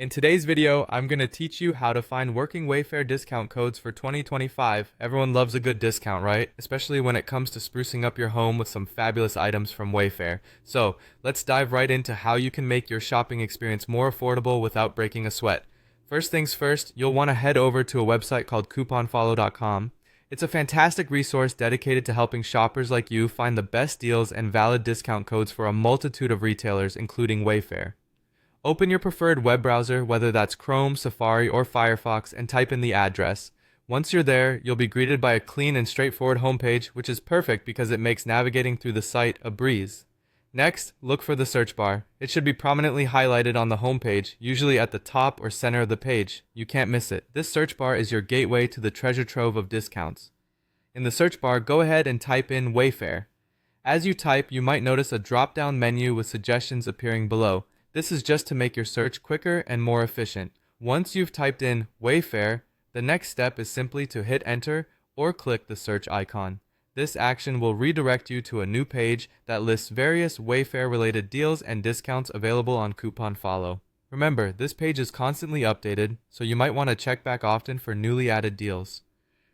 In today's video, I'm going to teach you how to find working Wayfair discount codes for 2025. Everyone loves a good discount, right? Especially when it comes to sprucing up your home with some fabulous items from Wayfair. So, let's dive right into how you can make your shopping experience more affordable without breaking a sweat. First things first, you'll want to head over to a website called couponfollow.com. It's a fantastic resource dedicated to helping shoppers like you find the best deals and valid discount codes for a multitude of retailers, including Wayfair. Open your preferred web browser, whether that's Chrome, Safari, or Firefox, and type in the address. Once you're there, you'll be greeted by a clean and straightforward homepage, which is perfect because it makes navigating through the site a breeze. Next, look for the search bar. It should be prominently highlighted on the homepage, usually at the top or center of the page. You can't miss it. This search bar is your gateway to the treasure trove of discounts. In the search bar, go ahead and type in Wayfair. As you type, you might notice a drop-down menu with suggestions appearing below. This is just to make your search quicker and more efficient. Once you've typed in Wayfair, the next step is simply to hit enter or click the search icon. This action will redirect you to a new page that lists various Wayfair-related deals and discounts available on CouponFollow. Remember, this page is constantly updated, so you might want to check back often for newly added deals.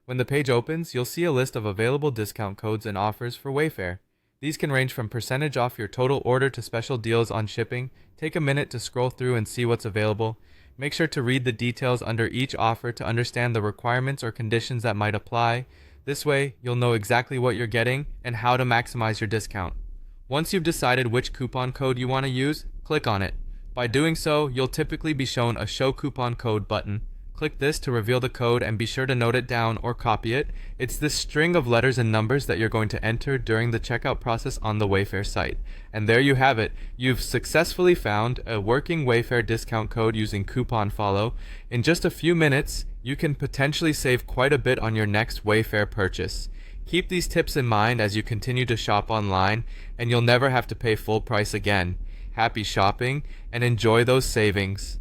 When the page opens, you'll see a list of available discount codes and offers for Wayfair. These can range from percentage off your total order to special deals on shipping. Take a minute to scroll through and see what's available. Make sure to read the details under each offer to understand the requirements or conditions that might apply. This way, you'll know exactly what you're getting and how to maximize your discount. Once you've decided which coupon code you want to use, click on it. By doing so, you'll typically be shown a Show Coupon Code button. Click this to reveal the code and be sure to note it down or copy it. It's this string of letters and numbers that you're going to enter during the checkout process on the Wayfair site. And there you have it. You've successfully found a working Wayfair discount code using CouponFollow. In just a few minutes, you can potentially save quite a bit on your next Wayfair purchase. Keep these tips in mind as you continue to shop online, and you'll never have to pay full price again. Happy shopping and enjoy those savings.